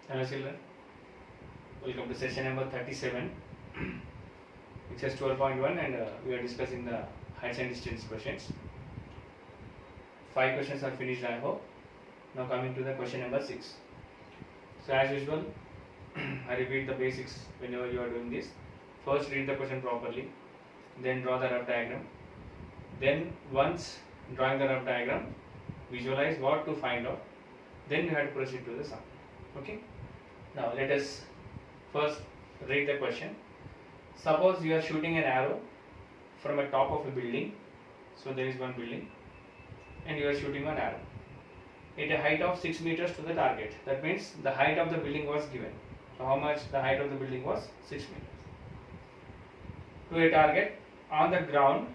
Hello children, welcome to session number 37. It says 12.1 and we are discussing the heights and distance questions. 5 questions are finished, I hope. Now coming to the question number 6. So as usual, I repeat the basics whenever you are doing this. First read the question properly, then draw the rough diagram. Then once drawing the rough diagram, visualize what to find out. Then you have to proceed to the sum. Okay. Now let us first read the question. Suppose you are shooting an arrow from a top of a building. So there is one building and you are shooting one arrow at a height of 6 meters to the target. That means the height of the building was given. So how much the height of the building was? 6 meters. To a target on the ground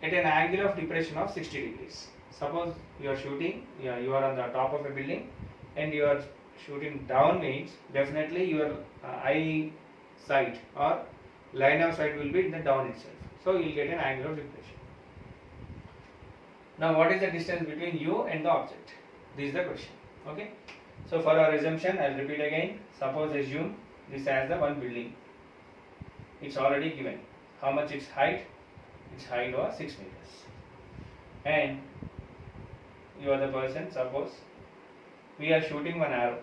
at an angle of depression of 60 degrees. Suppose you are shooting, you are on the top of a building and you are shooting down, means definitely your eye sight or line of sight will be in the down itself. So you will get an angle of depression. Now what is the distance between you and the object? This is the question. Okay. So for our assumption, I will repeat again. Suppose assume this as the one building. It's already given. How much its height? Its height was 6 meters. And you are the person, suppose we are shooting one arrow,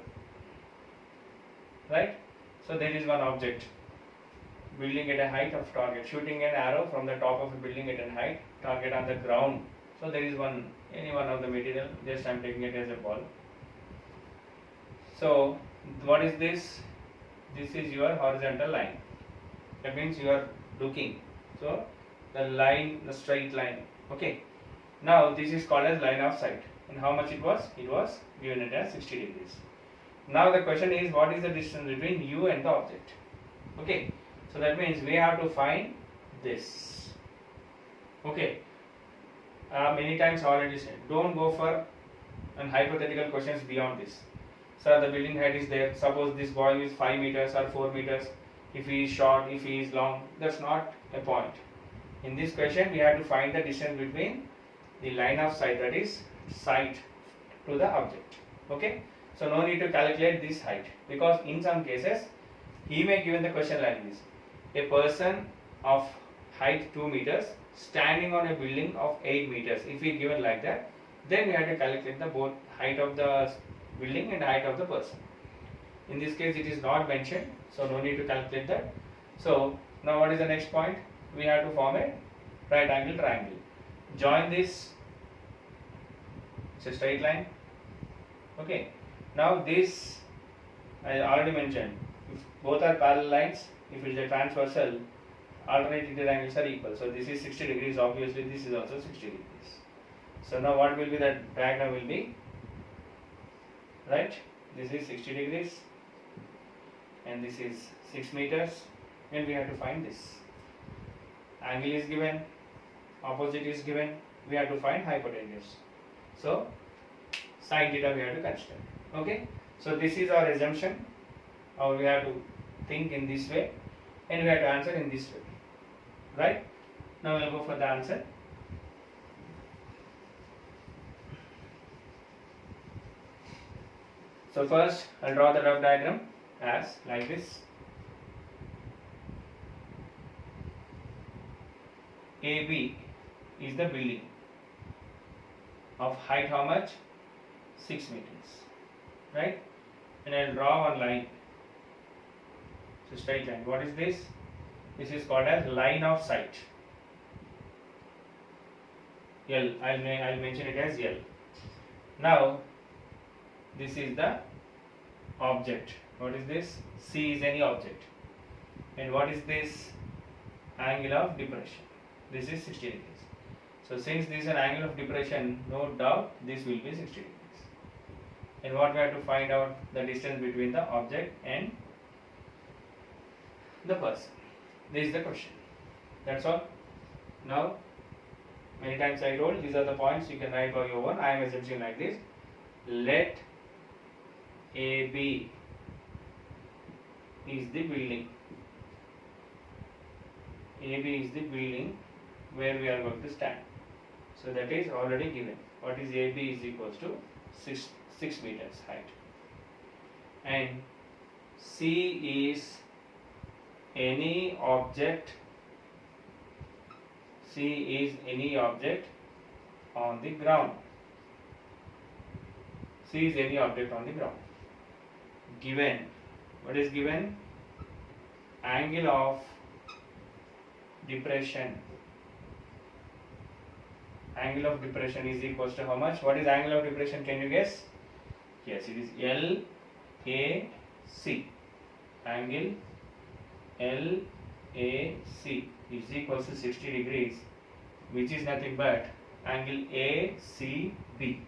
right? So there is one object, building at a height of target, shooting an arrow from the top of a building at a height, target on the ground. So there is any one of the material, just I am taking it as a ball. So what is this? This is your horizontal line. That means you are looking. So the line, the straight line. Okay. Now this is called as line of sight. And how much it was? It was given it as 60 degrees. Now the question is, what is the distance between you and the object? Okay. So that means we have to find this. Okay. Many times already said, don't go for hypothetical questions beyond this. So the building height is there. Suppose this boy is 5 meters or 4 meters. If he is short, if he is long, that's not a point. In this question, we have to find the distance between the line of sight, that is sight to the object. Okay. So no need to calculate this height, because in some cases he may given the question like this: a person of height 2 meters standing on a building of 8 meters. If he given like that, then we have to calculate the both height of the building and height of the person. In this case it is not mentioned, so no need to calculate that. So now what is the next point? We have to form a right angle triangle. Join this, it's a straight line. Okay. Now this, I already mentioned, if both are parallel lines, if it is a transversal, alternate interior angles are equal. So this is 60 degrees, obviously this is also 60 degrees. So now what will be the diagram will be, right? This is 60 degrees and this is 6 meters, and we have to find this. Angle is given, opposite is given, we have to find hypotenuse. So sin theta we have to consider. Okay. So this is our assumption, or we have to think in this way and we have to answer in this way. Right? Now we will go for the answer. So first I will draw the rough diagram as like this. AB is the building of height how much? 6 meters. Right? And I will draw one line. So straight line. What is this? This is called as line of sight. L. I'll mention it as L. Now this is the object. What is this? C is any object. And what is this? Angle of depression. This is 60 degrees. So since this is an angle of depression, no doubt this will be 60 degrees. And what we have to find out? The distance between the object and the person. This is the question. That's all. Now, many times I told, these are the points you can write by your own. I am assuming like this. Let AB is the building. AB is the building where we are going to stand. So that is already given. What is AB is equals to 6 meters height. and C is any object. C is any object on the ground. C is any object on the ground. Given, what is given? Angle of depression. Angle of depression is equals to how much? What is angle of depression? Can you guess? Yes, it is LAC. Angle LAC is equals to 60 degrees, which is nothing but angle ACB.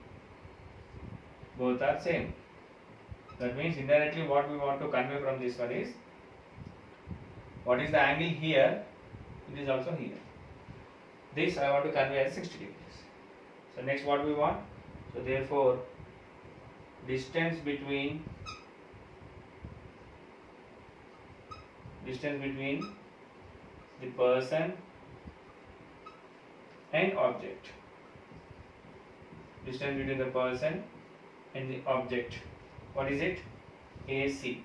Both are same. That means indirectly what we want to convey from this one is, what is the angle here? It is also here. This I want to convey as 60 degrees. So next what we want? So therefore distance between the person and object. Distance between the person and the object. What is it? AC.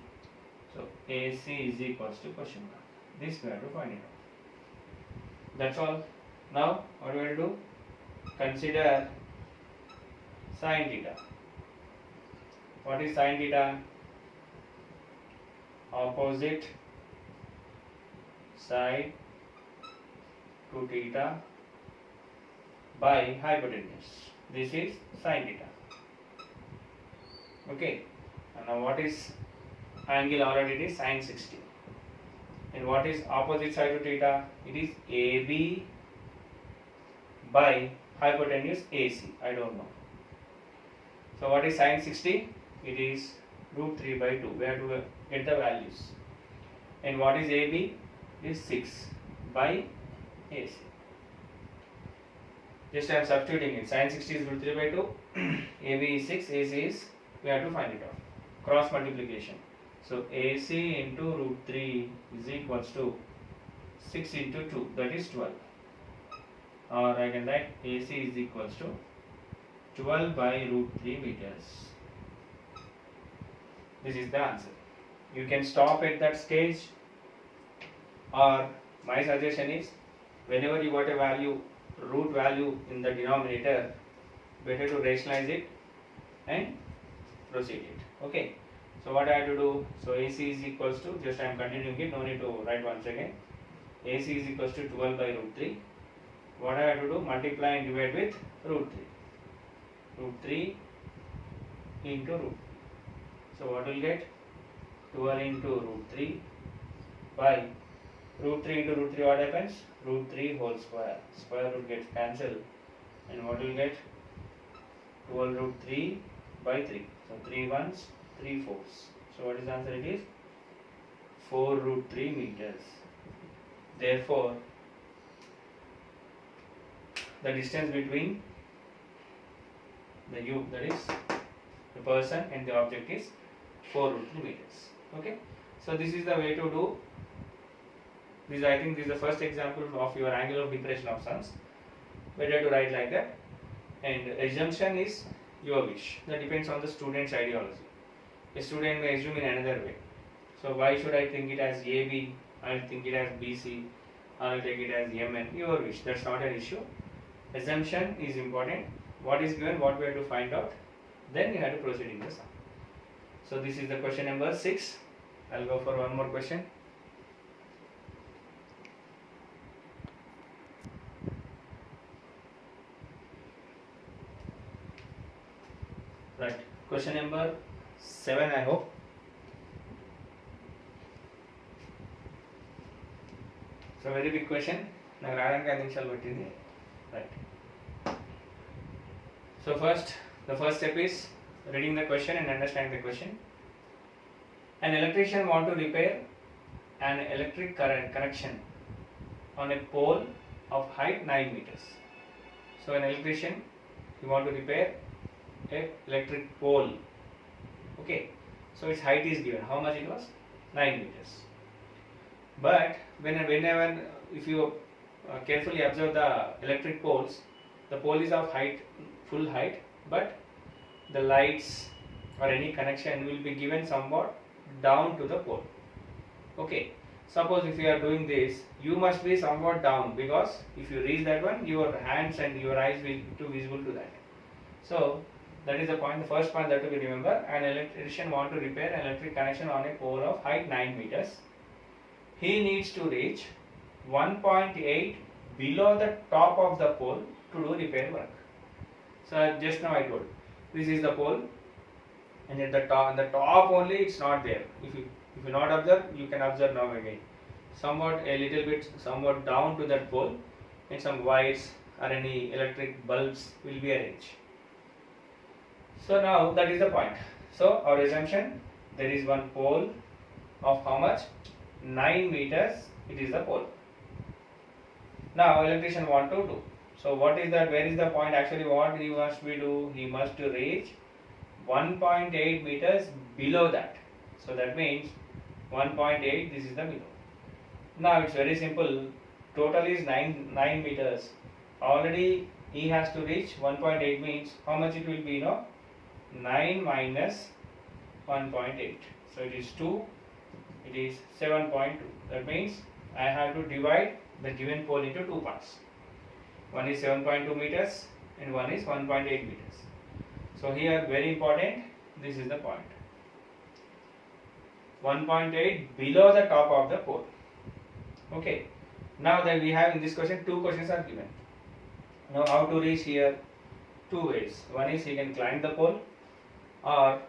So AC is equals to question mark. This we have to find it out. That's all. Now what we will do? Consider sin theta. What is sin theta? Opposite side to theta by hypotenuse. This is sin theta. Okay. And now what is angle? Already it is sin 60. And what is opposite side to theta? It is AB by hypotenuse AC. I don't know. So what is sin 60? It is root 3 by 2. We have to get the values. And what is AB? It is 6 by AC. Just I am substituting it. Sin 60 is root 3 by 2. AB is 6. AC is, we have to find it out. Cross multiplication. So AC into root 3 is equals to 6 into 2, that is 12. Or I can write AC is equals to 12 by root 3 meters. This is the answer. You can stop at that stage, or my suggestion is, whenever you got a value, root value in the denominator, better to rationalize it and proceed it. Okay. So what I have to do? So AC is equals to, just I am continuing it, no need to write once again. AC is equals to 12 by root 3. What I have to do? Multiply and divide with root 3. Root 3 into root 3. So what will get? 12 into root 3 by root 3 into root 3, what happens? Root 3 whole square. Square root gets cancelled. And what will get? 12 root 3 by 3. So 3 ones, 3 fours. So what is the answer? It is 4 root 3 meters. Therefore, the distance between the that is the person and the object is 4 root 3 meters. Okay. So this is the way to do. This, I think this is the first example of your angle of depression of sums. Better to write like that. And assumption is your wish. That depends on the student's ideology. A student may assume in another way. So why should I think it as AB? I'll think it as BC. I'll take it as MN. Your wish. That's not an issue. Assumption is important. What is given, what we have to find out. Then we have to proceed in the sum. So this is the question number 6. I'll go for one more question. Right. Question number 7, I hope. So very big question. Now right. So the first step is reading the question and understanding the question. An electrician wants to repair an electric current connection on a pole of height 9 meters. So an electrician, he wants to repair a electric pole. Okay. So its height is given. How much it was? 9 meters. But whenever if you carefully observe the electric poles, the pole is of height, full height, but the lights or any connection will be given somewhat down to the pole. Okay, suppose if you are doing this, you must be somewhat down, because if you reach that one, your hands and your eyes will be visible to that. So that is the point. The first point that to be remember: an electrician want to repair an electric connection on a pole of height 9 meters. He needs to reach 1.8 below the top of the pole to do repair work. So just now I told, this is the pole, and at the top only it's not there. If you not observe, you can observe now again. Somewhat a little bit, somewhat down to that pole, and some wires or any electric bulbs will be arranged. So now that is the point. So our assumption, there is one pole of how much? 9 meters. It is the pole. Now electrician want to do. So what is that? Where is the point? Actually, what he must be do? He must reach 1.8 meters below that. So that means 1.8. This is the below. Now it's very simple. Total is 9 meters. Already he has to reach 1.8 means how much it will be? 9 minus 1.8. So it is 2. It is 7.2. That means I have to divide the given pole into two parts. One is 7.2 meters and one is 1.8 meters. So here very important, this is the point. 1.8 below the top of the pole. Okay. Now that we have in this question, two questions are given. Now how to reach here? Two ways. One is he can climb the pole, or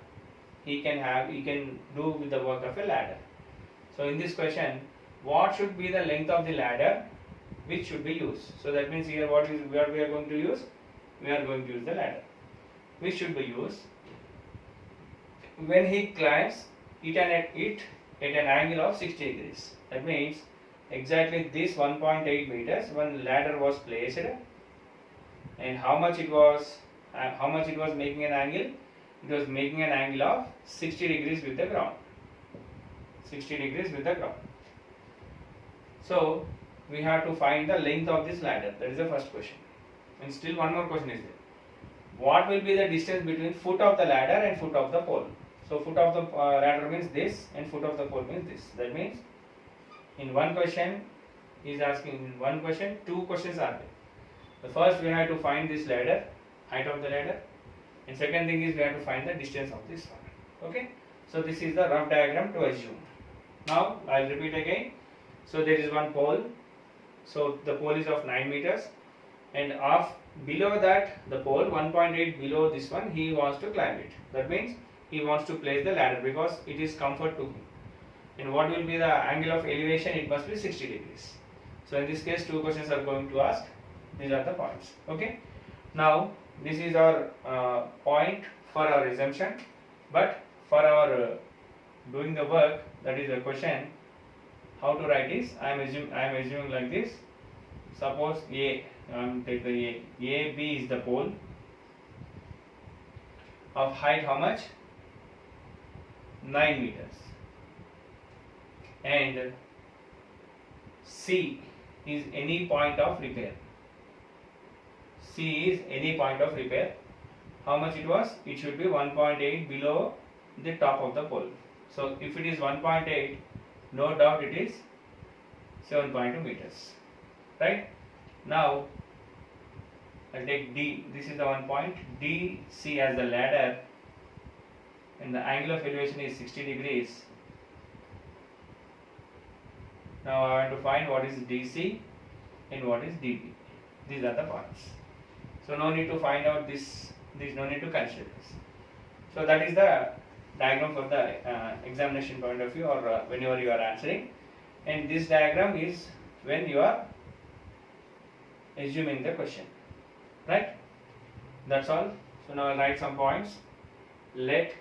he can do with the work of a ladder. So in this question, what should be the length of the ladder which should be used? So that means here what we are going to use? We are going to use the ladder. Which should be used? When he climbs it at an angle of 60 degrees. That means exactly this 1.8 meters one ladder was placed, and how much it was making an angle? It was making an angle of 60 degrees with the ground. 60 degrees with the ground. So we have to find the length of this ladder. That is the first question. And still one more question is there. What will be the distance between foot of the ladder and foot of the pole? So foot of the ladder means this, and foot of the pole means this. That means in one question he is asking, in one question two questions are there. The first we have to find this ladder, height of the ladder, and second thing is we have to find the distance of this one. Okay. So this is the rough diagram to assume. Now I will repeat again. So there is one pole. So the pole is of 9 meters, and below that the pole 1.8 below this one he wants to climb it. That means he wants to place the ladder because it is comfort to him. And what will be the angle of elevation? It must be 60 degrees. So in this case two questions are going to ask. These are the points. Okay. Now this is our point for our assumption, but for our doing the work, that is the question. How to write is, I am assuming like this. Suppose take the AB is the pole of height how much? 9 meters, and C is any point of repair. C is any point of repair. How much it was? It should be 1.8 below the top of the pole. So if it is 1.8, no doubt it is 7.2 meters. Right? Now I'll take D. This is the one point. DC as the ladder, and the angle of elevation is 60 degrees. Now I want to find what is DC and what is DB. These are the points. So no need to find out this. No need to consider this. So that is the diagram for the examination point of view, or whenever you are answering. And this diagram is when you are assuming the question. Right? That's all. So now I'll write some points. Let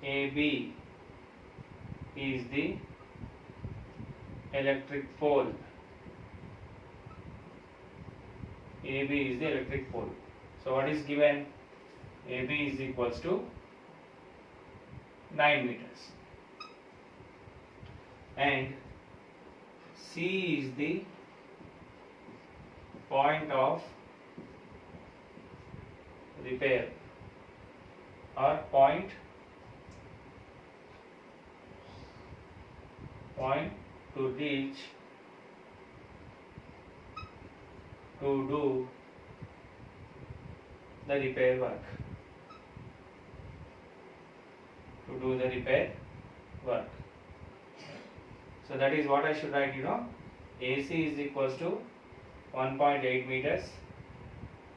AB is the electric pole. AB is the electric pole. So what is given? AB is equals to 9 meters, and C is the point of repair. or point to reach to do the repair work. So that is what I should write, AC is equals to 1.8 meters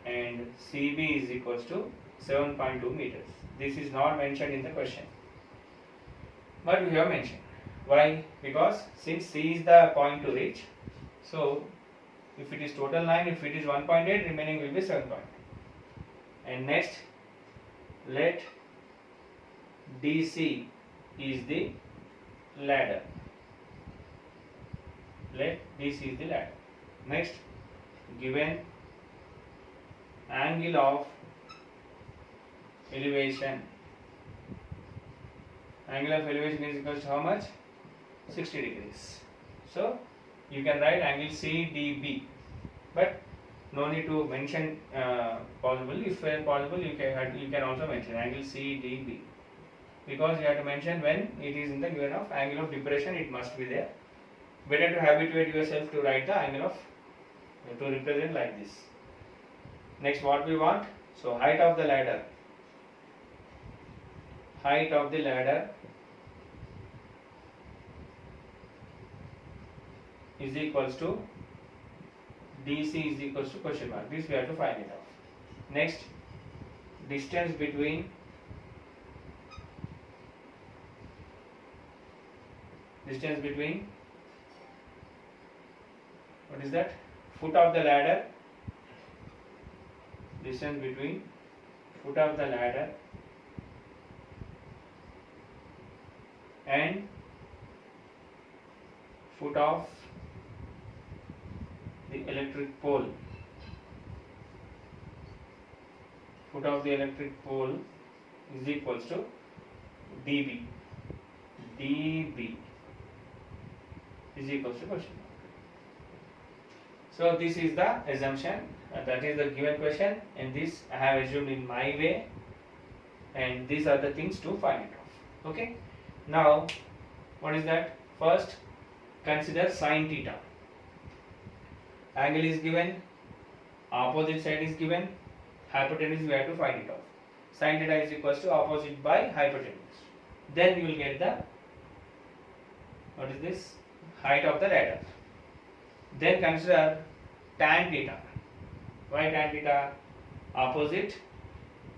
and CB is equals to 7.2 meters. This is not mentioned in the question, but we have mentioned. Why? Because since C is the point to reach, so if it is total 9, if it is 1.8, remaining will be 7.2. And next, let DC is the ladder. Next, given angle of elevation. Angle of elevation is equal to how much? 60 degrees. So you can write angle CDB, but no need to mention possible. If possible, you can also mention angle CDB, because you have to mention when it is in the given of angle of depression, it must be there. Better to habituate yourself to write the angle of, to represent like this. Next, what we want? So height of the ladder. Is equals to DC is equals to question mark. This we have to find it out. Next, distance between what is that? Foot of the ladder. Distance between foot of the ladder and foot of the electric pole. Foot of the electric pole is equals to dB. dB is equals to question mark. So this is the assumption, that is the given question, and this I have assumed in my way, and these are the things to find it off. Okay. Now, what is that? First, consider sin theta. Angle is given, opposite side is given, hypotenuse we have to find it off. Sin theta is equals to opposite by hypotenuse. Then you will get the, what is this? Height of the ladder. Then consider tan theta. Why tan theta? Opposite,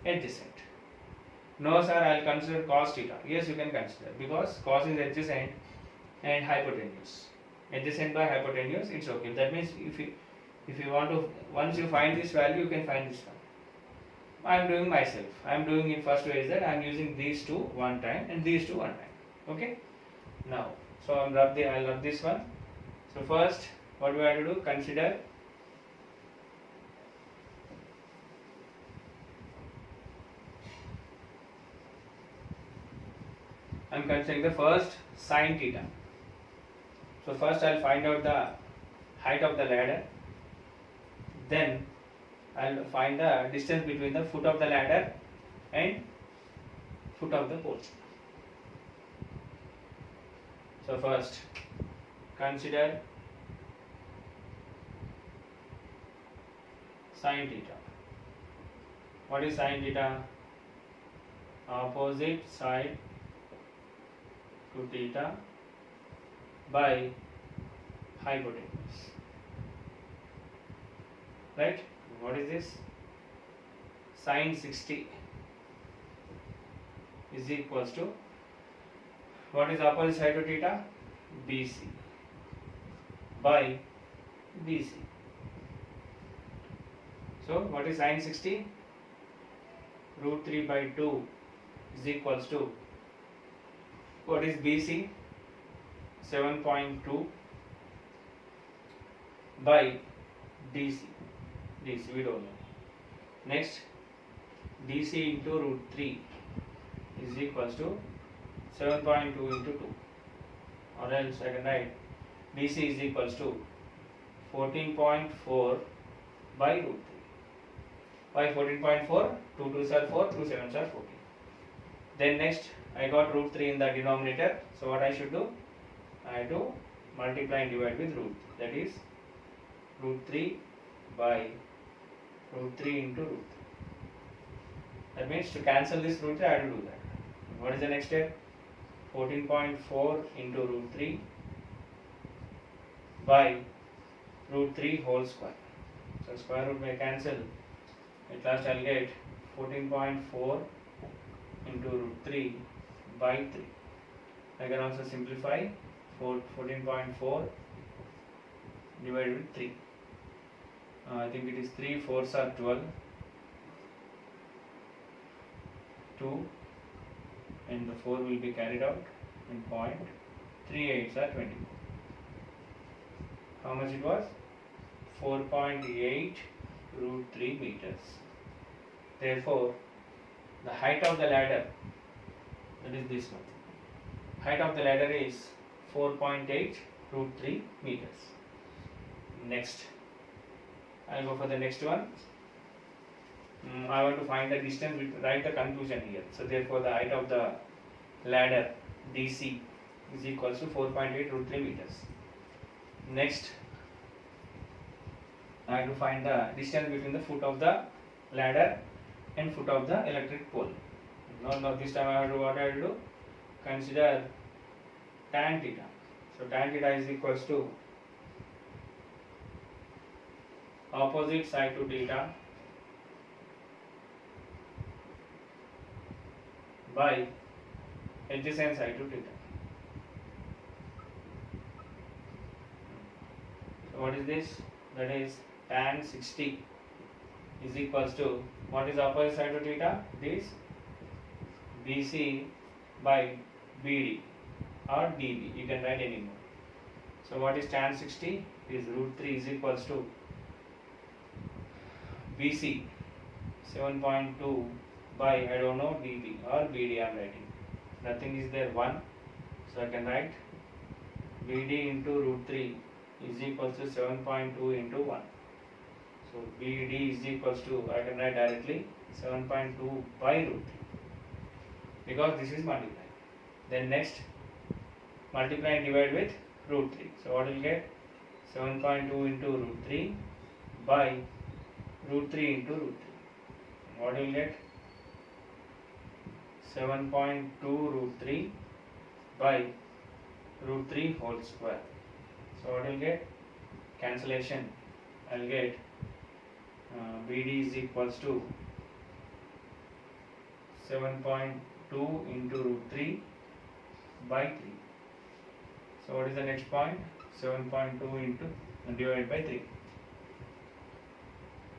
adjacent. No sir, I will consider cos theta. Yes, you can consider, because cos is adjacent and hypotenuse. Adjacent by hypotenuse, it's okay. That means if you want to, once you find this value, you can find this one. I am doing myself. I am doing in first way is that I am using these two one time and these two one time. Okay. Now, so I'll rub this one. So first, what do I have to do? Consider I am considering the first sin theta. So first I will find out the height of the ladder. Then I will find the distance between the foot of the ladder and foot of the pole. So first, consider sin theta. What is sin theta? Opposite side to theta by hypotenuse. Right? What is this? Sin 60 is equals to, what is opposite side to theta? BC by BC. So what is sin 60? Root 3 by 2 is equals to, what is BC? 7.2 by DC. DC we don't know. Next, DC into root 3 is equals to 7.2 into 2, or else I can write DC is equals to 14.4 by root 3. Why 14.4? 2 2s are 4, 2 7s are 14. Then next I got root 3 in the denominator, so what I should do? I have to multiply and divide with root, that is root 3 by root 3 into root 3. That means to cancel this root 3 I have to do that. What is the next step? 14.4 into root 3 by root 3 whole square. So square root may cancel. At last I will get 14.4 into root 3 by 3. I can also simplify 14.4 divided with 3. I think it is 3 4s are 12, 2 and the 4 will be carried out in point, 3 8s are 20. How much it was? 4.8 root 3 meters. Therefore, the height of the ladder, that is this one, height of the ladder is 4.8 root 3 meters. Next, I will go for the next one. I want to find the distance, write the conclusion here. So therefore the height of the ladder DC is equals to 4.8 root 3 meters. Next, I have to find the distance between the foot of the ladder and foot of the electric pole. Now this time I have to, what I will do? Consider tan theta. So tan theta is equals to opposite side to theta by adjacent side to theta. So what is this? That is tan 60 is equals to, what is opposite side to theta? This BC by BD or DB, you can write any more. So what is tan 60? Is root 3 is equals to BC 7.2 by, I don't know, DB or BD I am writing. Nothing is there, 1. So I can write BD into root 3 is equals to 7.2 into 1. So BD is equals to, I can write directly 7.2 by root 3 because this is multiplied. Then next, multiply and divide with root 3. So what will you get? 7.2 into root 3 by root 3 into root 3. What will you get? 7.2 root 3 by root 3 whole square. So what will you get? Cancellation. I will get BD is equals to 7.2 into root 3 by 3. So what is the next point? 7.2 into divided by 3.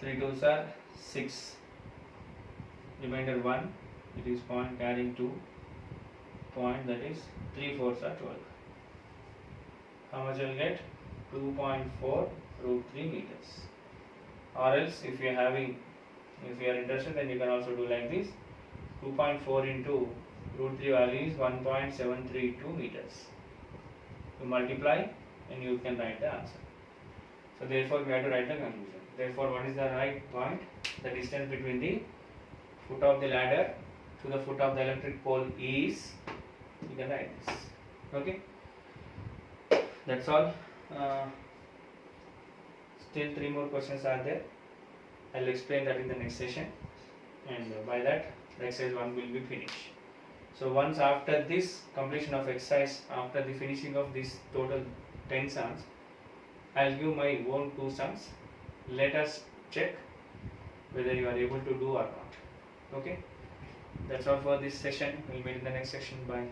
3 2s are 6. Remainder 1. It is point carrying 2. Point, that is 3 4s are 12. How much I will get? 2.4 root 3 meters. Or else if you are interested, then you can also do like this. 2.4 into root 3 value is 1.732 meters. You multiply and you can write the answer. So therefore we have to write the conclusion. Therefore what is the right point? The distance between the foot of the ladder to the foot of the electric pole is, you can write this. Okay, that's all. Still 3 more questions are there. I will explain that in the next session, and by that the exercise 1 will be finished. So once after this completion of exercise, after the finishing of this total 10 sums, I will give my own 2 sums. Let us check whether you are able to do or not. Okay, that's all for this session. We will meet in the next session. Bye.